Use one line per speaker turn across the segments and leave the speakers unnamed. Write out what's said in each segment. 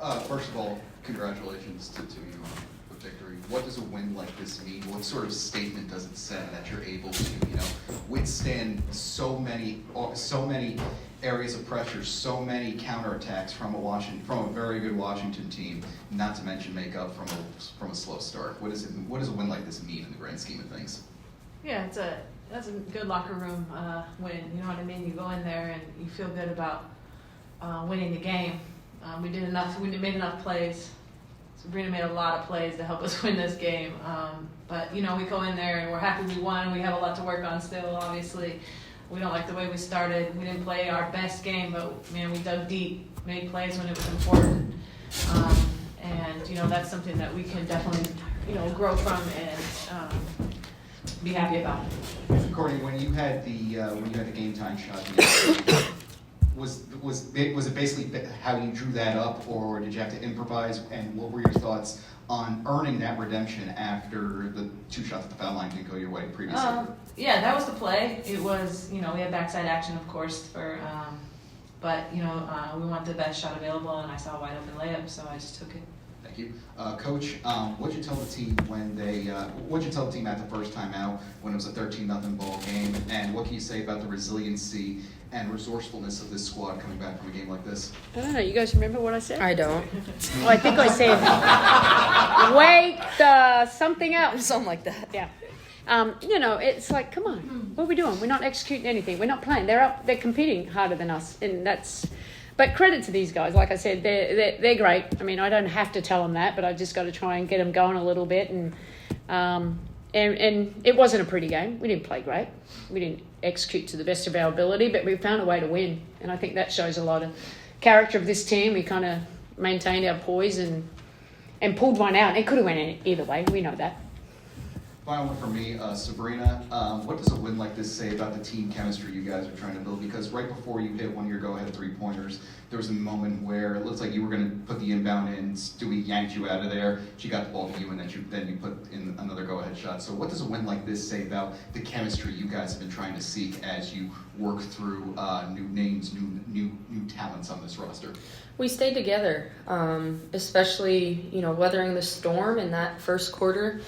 First of all, congratulations to you on the victory. What does a win like this mean? What sort of statement does it send that you're able to, withstand so many areas of pressure, so many counterattacks from a very good Washington team, not to mention make up from a slow start? What does a win like this mean in the grand scheme of things?
Yeah, that's a good locker room win. You know what I mean? You go in there and you feel good about winning the game. We made enough plays. Sabrina made a lot of plays to help us win this game. But we go in there and we're happy we won. We have a lot to work on still, obviously. We don't like the way we started. We didn't play our best game, but man, we dug deep, made plays when it was important. And that's something that we can definitely grow from and be happy about.
Courtney, when you had the game time shot, was it basically how you drew that up, or did you have to improvise? And what were your thoughts on earning that redemption after the two shots at the foul line didn't go your way previously?
Yeah, that was the play. It was we had backside action, of course, but we want the best shot available, and I saw a wide open layup, so I just took it.
Thank you, Coach. What'd you tell the team what'd you tell the team at the first time out when it was a 13-0 ball game? And what can you say about the resiliency and resourcefulness of this squad coming back from a game like this?
I don't know. You guys remember what I said?
I don't.
Well, I think I said, wait, something else.
Something like that.
Yeah. It's like, come on, what are we doing? We're not executing anything. We're not playing. They're competing harder than us, and but credit to these guys. Like I said, they're great. I mean, I don't have to tell them that, but I just got to try and get them going a little bit. And it wasn't a pretty game. We didn't play great. We didn't execute to the best of our ability, but we found a way to win. And I think that shows a lot of character of this team. We kind of maintained our poise and pulled one out. It could have went either way. We know that.
Final one for me, Sabrina. What does a win like this say about the team chemistry you guys are trying to build? Because right before you hit one of your go-ahead three-pointers, there was a moment where it looks like you were going to put the inbound in. Stewie yanked you out of there. She got the ball to you, and then you put in another go-ahead shot. So what does a win like this say about the chemistry you guys have been trying to seek as you work through new names, new talents on this roster?
We stayed together, especially weathering the storm in that first quarter.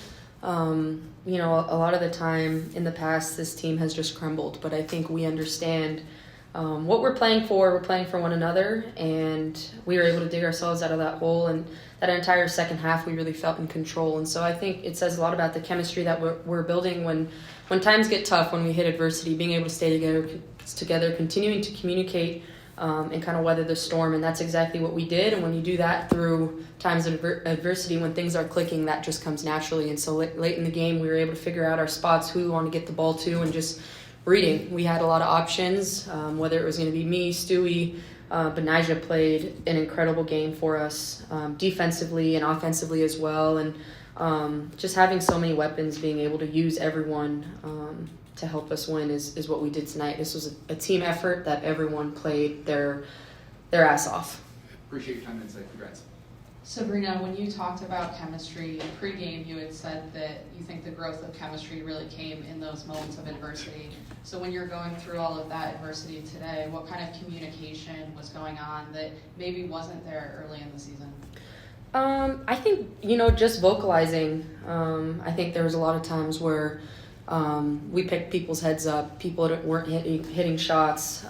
A lot of the time in the past, this team has just crumbled, but I think we understand what we're playing for. We're playing for one another, and we were able to dig ourselves out of that hole. And that entire second half, we really felt in control. And so I think it says a lot about the chemistry that we're building when times get tough, when we hit adversity, being able to stay together, continuing to communicate and kind of weather the storm. And that's exactly what we did. And when you do that through times of adversity, when things are clicking, that just comes naturally. And so late in the game, we were able to figure out our spots, who we want to get the ball to, and just reading. We had a lot of options, whether it was going to be me, Stewie, but Nyjah played an incredible game for us, defensively and offensively as well. And just having so many weapons, being able to use everyone to help us win is what we did tonight. This was a team effort that everyone played their ass off.
Appreciate your time and insight. Congrats.
Sabrina, when you talked about chemistry pre-game, you had said that you think the growth of chemistry really came in those moments of adversity. So when you're going through all of that adversity today, what kind of communication was going on that maybe wasn't there early in the season?
I think, just vocalizing. I think there was a lot of times where we picked people's heads up. People weren't hitting shots.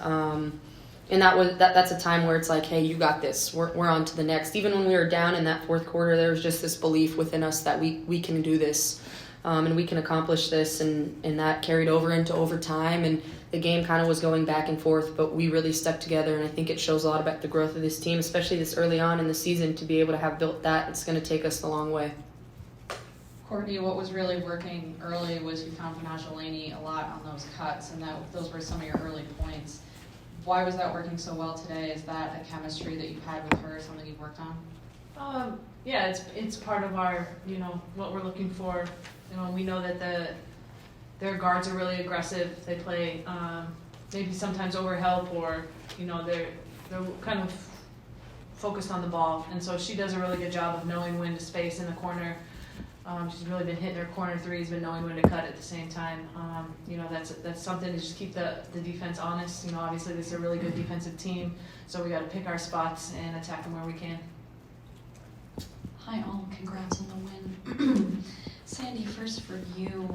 And that's a time where it's like, hey, you got this. We're on to the next. Even when we were down in that fourth quarter, there was just this belief within us that we can do this, and we can accomplish this. And that carried over into overtime. And the game kind of was going back and forth, but we really stuck together. And I think it shows a lot about the growth of this team, especially this early on in the season, to be able to have built that. It's going to take us a long way.
Courtney, what was really working early was you found Vanessa Laney a lot on those cuts, and those were some of your early points. Why was that working so well today? Is that a chemistry that you've had with her, something you've worked on?
Yeah, it's part of our, what we're looking for. We know that their guards are really aggressive. They play maybe sometimes over help, or they're kind of focused on the ball, and so she does a really good job of knowing when to space in the corner. She's really been hitting her corner threes, but knowing when to cut at the same time. That's something to just keep the defense honest. Obviously this is a really good defensive team, so we got to pick our spots and attack them where we can.
Hi all, congrats on the win. Sandy, first for you,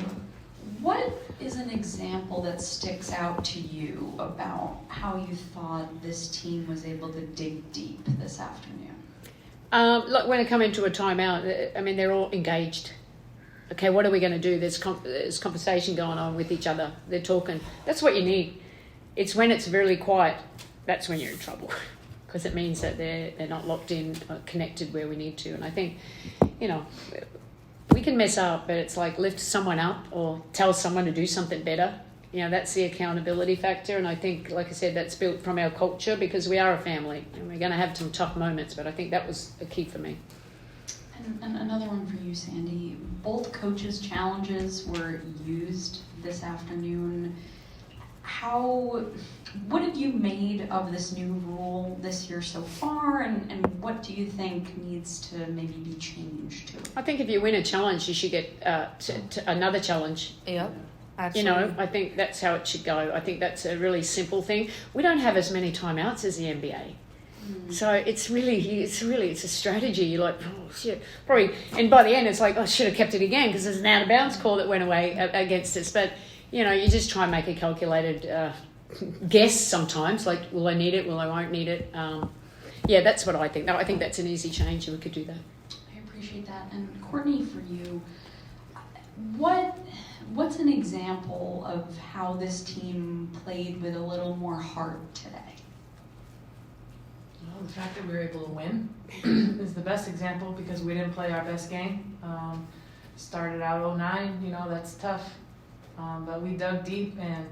what is an example that sticks out to you about how you thought this team was able to dig deep this afternoon?
Look, when I come into a timeout, I mean, they're all engaged. Okay, what are we going to do? There's conversation going on with each other. They're talking. That's what you need. It's when it's really quiet, that's when you're in trouble. Because it means that they're not locked in, connected where we need to. And I think, we can mess up, but it's like lift someone up or tell someone to do something better. That's the accountability factor. And I think, like I said, that's built from our culture because we are a family and we're going to have some tough moments. But I think that was a key for me.
And another one for you, Sandy. Both coaches' challenges were used this afternoon. What have you made of this new rule this year so far, and what do you think needs to maybe be changed to it?
I think if you win a challenge, you should get to another challenge.
Yep, absolutely.
I think that's how it should go. I think that's a really simple thing. We don't have as many timeouts as the NBA. So it's a strategy. You're like, oh shit, probably, and by the end it's like, oh, I should have kept it again because there's an out of bounds call that went away against us. But you just try and make a calculated guess sometimes. Like, will I need it? Will I won't need it? That's what I think. No, I think that's an easy change, and we could do that.
I appreciate that. And Courtney, for you, what's an example of how this team played with a little more heart today?
Well, the fact that we were able to win is the best example because we didn't play our best game. Started out 0-9, that's tough. But we dug deep and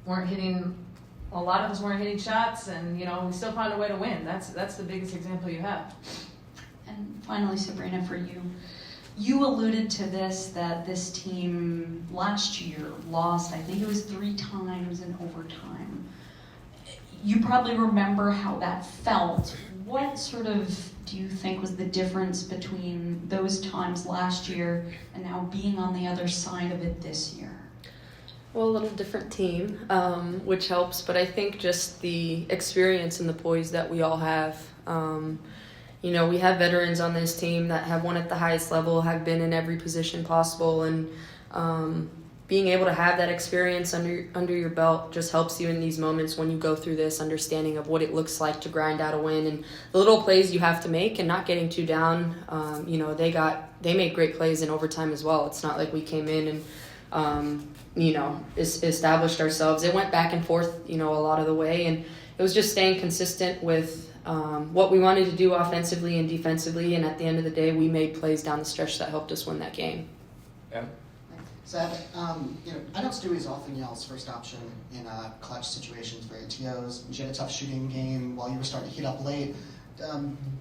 a lot of us weren't hitting shots, and we still found a way to win. That's the biggest example you have.
And finally, Sabrina, for you, you alluded to that this team last year lost, I think it was 3 times in overtime. You probably remember how that felt. What sort of do you think was the difference between those times last year and now being on the other side of it this year?
Well, a little different team, which helps, but I think just the experience and the poise that we all have. We have veterans on this team that have won at the highest level, have been in every position possible, and being able to have that experience under your belt just helps you in these moments when you go through this understanding of what it looks like to grind out a win and the little plays you have to make and not getting too down. They made great plays in overtime as well. It's not like we came in and established ourselves. It went back and forth, a lot of the way, and it was just staying consistent with what we wanted to do offensively and defensively, and at the end of the day, we made plays down the stretch that helped us win that game.
Yeah.
Seb, I know Stewie's often y'all's first option in clutch situations for ATOs. You had a tough shooting game while you were starting to heat up late.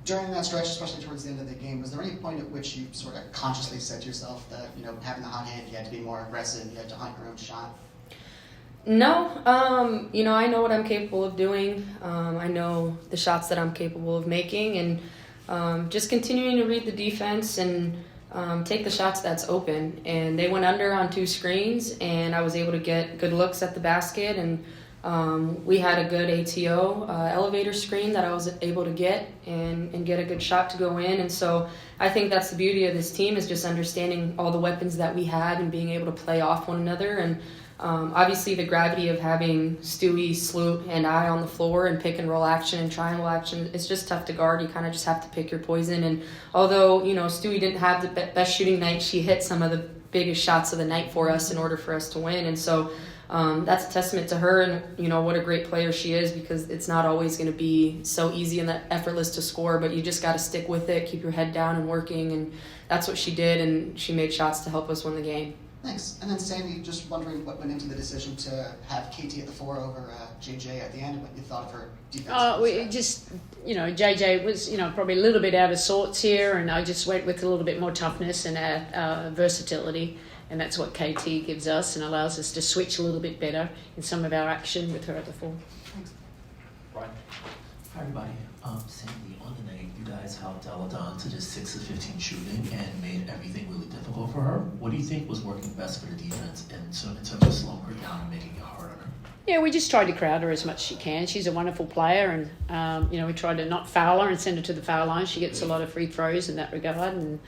During that stretch, especially towards the end of the game, was there any point at which you sort of consciously said to yourself that, having the hot hand, you had to be more aggressive, you had to hunt your own shot?
No, I know what I'm capable of doing. I know the shots that I'm capable of making, and just continuing to read the defense and take the shots that's open. And they went under on 2 screens, and I was able to get good looks at the basket, and we had a good ATO elevator screen that I was able to get and get a good shot to go in. And so I think that's the beauty of this team, is just understanding all the weapons that we have and being able to play off one another. And obviously the gravity of having Stewie, Sloot, and I on the floor and pick and roll action and triangle action, it's just tough to guard. You kind of just have to pick your poison. And although, Stewie didn't have the best shooting night, she hit some of the biggest shots of the night for us in order for us to win. And so that's a testament to her and, what a great player she is, because it's not always going to be so easy and that effortless to score, but you just got to stick with it, keep your head down and working. And that's what she did, and she made shots to help us win the game.
Thanks. And then Sandy, just wondering what went into the decision to have KT at the 4 over JJ at the end, and what you thought of her defense.
We just, JJ was, probably a little bit out of sorts here, and I just went with a little bit more toughness and versatility, and that's what KT gives us and allows us to switch a little bit better in some of our action with her at the 4.
Thanks.
Brian.
Hi everybody. Sandy, on the night, you guys helped Ella down to just 6 of 15 shooting and made everything really difficult for her. What do you think was working best for the defense in terms of slowing her down and making it hard on her?
Yeah, we just tried to crowd her as much as she can. She's a wonderful player, and we tried to not foul her and send her to the foul line. She gets a lot of free throws in that regard, and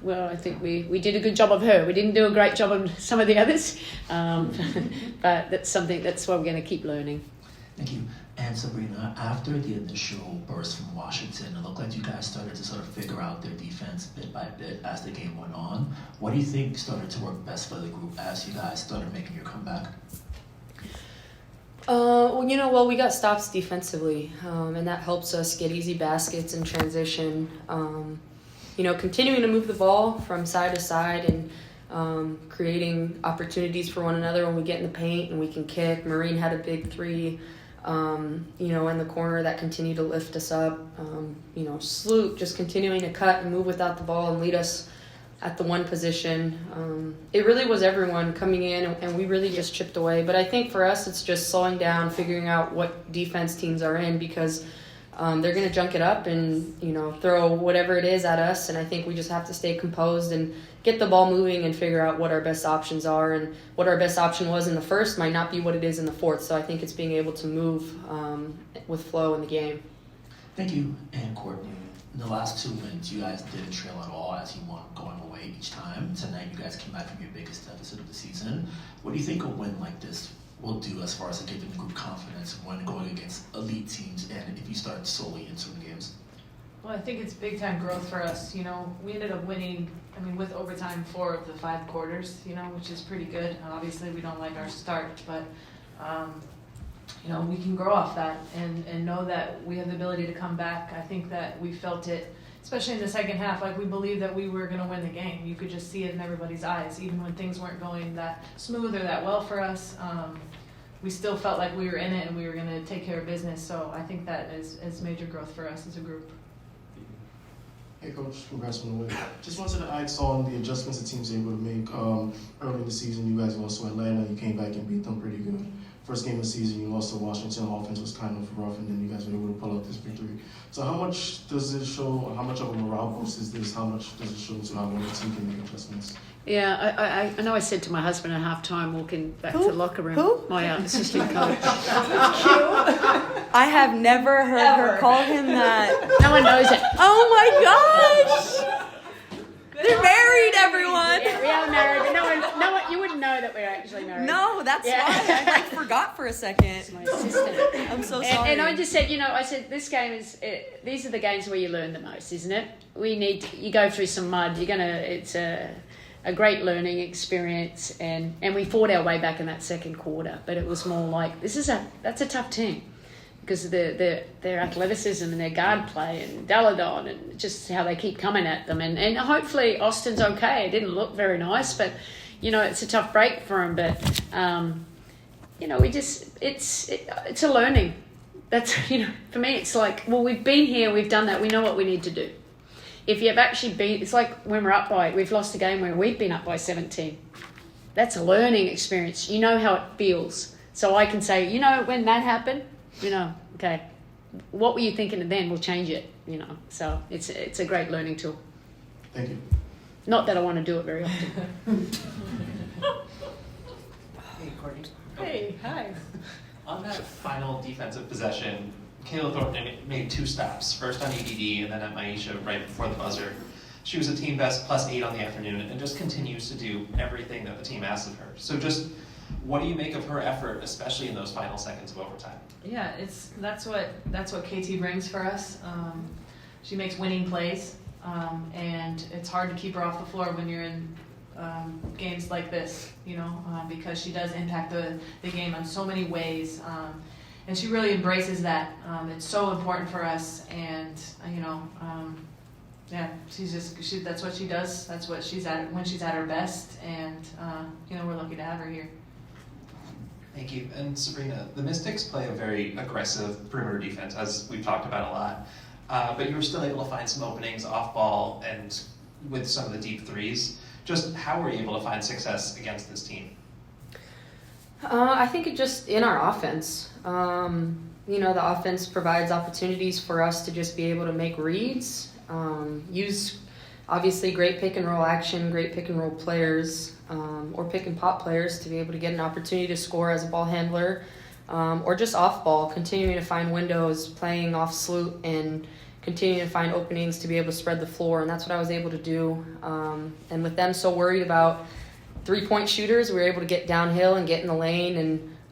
well, I think we did a good job of her. We didn't do a great job of some of the others, but that's why we're going to keep learning.
Thank you. And Sabrina, after the initial burst from Washington, it looked like you guys started to sort of figure out their defense bit by bit as the game went on. What do you think started to work best for the group as you guys started making your comeback?
We got stops defensively, and that helps us get easy baskets in transition. Continuing to move the ball from side to side and creating opportunities for one another when we get in the paint and we can kick. Maureen had a big three, in the corner that continued to lift us up. Sloot just continuing to cut and move without the ball and lead us at the one position. It really was everyone coming in, and we really just chipped away. But I think for us, it's just slowing down, figuring out what defense teams are in, because they're going to junk it up and, throw whatever it is at us. And I think we just have to stay composed and get the ball moving and figure out what our best options are. And what our best option was in the first might not be what it is in the fourth. So I think it's being able to move with flow in the game.
Thank you. And Courtney, in the last 2 wins, you guys didn't trail at all as you won going away each time. Tonight, you guys came back from your biggest deficit of the season. What do you think a win like this will do as far as giving the group confidence when going against elite teams and if you start slowly into the games?
Well, I think it's big time growth for us. We ended up winning, with overtime 4 of the 5 quarters, which is pretty good. Obviously, we don't like our start, but, we can grow off that and know that we have the ability to come back. I think that we felt it, especially in the second half, like we believed that we were going to win the game. You could just see it in everybody's eyes, even when things weren't going that smooth or that well for us. We still felt like we were in it and we were going to take care of business. So I think that is major growth for us as a group.
Hey Coach, congrats on the win. Just wanted to ask on the adjustments the team's able to make. Early in the season, you guys lost to Atlanta. You came back and beat them pretty good. First game of the season, you lost to Washington. Offense was kind of rough, and then you guys were able to pull out this victory. So how much does it show, how much of a morale boost is this? How much does it show to how well the team can make adjustments?
Yeah, I know I said to my husband at halftime walking back to the locker room, my assistant coach.
I have never heard her call him that.
No one knows it.
Oh my gosh! They're married, everyone.
Yeah, we are married, but no one, you wouldn't know that we're actually married.
No, that's why I forgot for a second.
It's my assistant.
I'm so sorry.
And I just said, I said this game is. These are the games where you learn the most, isn't it? You go through some mud. It's a great learning experience, and we fought our way back in that second quarter. But it was more like that's a tough team. Because of their athleticism and their guard play and Daladon and just how they keep coming at them. And hopefully Austin's okay. It didn't look very nice, but, it's a tough break for him. But, it's a learning. That's, for me, it's like, well, we've been here, we've done that, we know what we need to do. If you've actually been, it's like when we've lost a game where we've been up by 17. That's a learning experience. You know how it feels. So I can say, when that happened, okay, what were you thinking then? We'll change it, So it's a great learning tool.
Thank you.
Not that I want to do it very often.
Hey, Courtney.
Hey, hi.
On that final defensive possession, Kayla Thornton made 2 stops, first on EDD and then at Maisha right before the buzzer. She was a team best +8 on the afternoon and just continues to do everything that the team asks of her. So just what do you make of her effort, especially in those final seconds of overtime?
Yeah, that's what KT brings for us. She makes winning plays, and it's hard to keep her off the floor when you're in games like this, because she does impact the game in so many ways, and she really embraces that. It's so important for us, and that's what she does. That's what she's at when she's at her best, and we're lucky to have her here.
Thank you. And Sabrina, the Mystics play a very aggressive perimeter defense, as we've talked about a lot. But you were still able to find some openings off ball and with some of the deep threes. Just how were you able to find success against this team?
I think it just in our offense. The offense provides opportunities for us to just be able to make reads, use obviously great pick and roll action, great pick and roll players, or pick and pop players to be able to get an opportunity to score as a ball handler, or just off ball, continuing to find windows, playing off Sloot, and continuing to find openings to be able to spread the floor. And that's what I was able to do. And with them so worried about 3-point shooters, we were able to get downhill and get in the lane,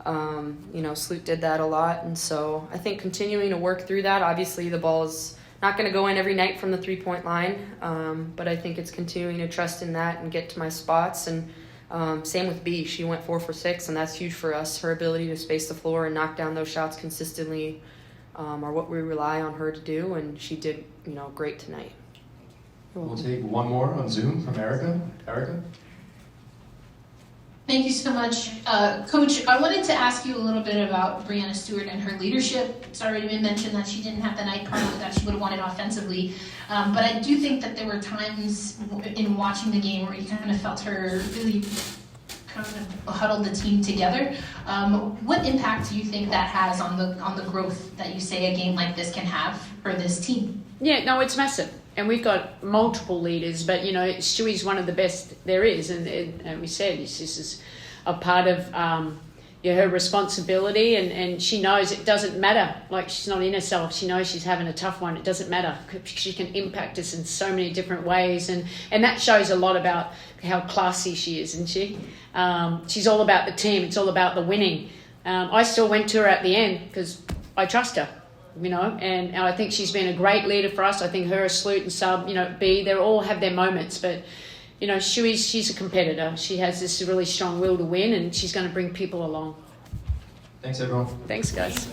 and Sloot did that a lot. And so I think continuing to work through that. Obviously the ball is not going to go in every night from the 3-point line, but I think it's continuing to trust in that and get to my spots. And same with B. She went 4 for 6, and that's huge for us. Her ability to space the floor and knock down those shots consistently are what we rely on her to do, and she did great tonight.
We'll take one more on Zoom from Erica. Erica?
Thank you so much. Coach, I wanted to ask you a little bit about Brianna Stewart and her leadership. It's already been mentioned that she didn't have the night part of it that she would have wanted offensively. But I do think that there were times in watching the game where you kind of felt her really kind of huddle the team together. What impact do you think that has on the growth that you say a game like this can have for this team?
Yeah, no, it's massive. And we've got multiple leaders, but Stewie's one of the best there is, and we said this is a part of her responsibility, and she knows it doesn't matter. Like, she's not in herself. She knows she's having a tough one. It doesn't matter. She can impact us in so many different ways, and that shows a lot about how classy she is, isn't she? She's all about the team. It's all about the winning. I still went to her at the end because I trust her. And I think she's been a great leader for us. I think her, Sloot and Sub, B, they all have their moments. But, she's a competitor. She has this really strong will to win, and she's going to bring people along.
Thanks, everyone.
Thanks, guys.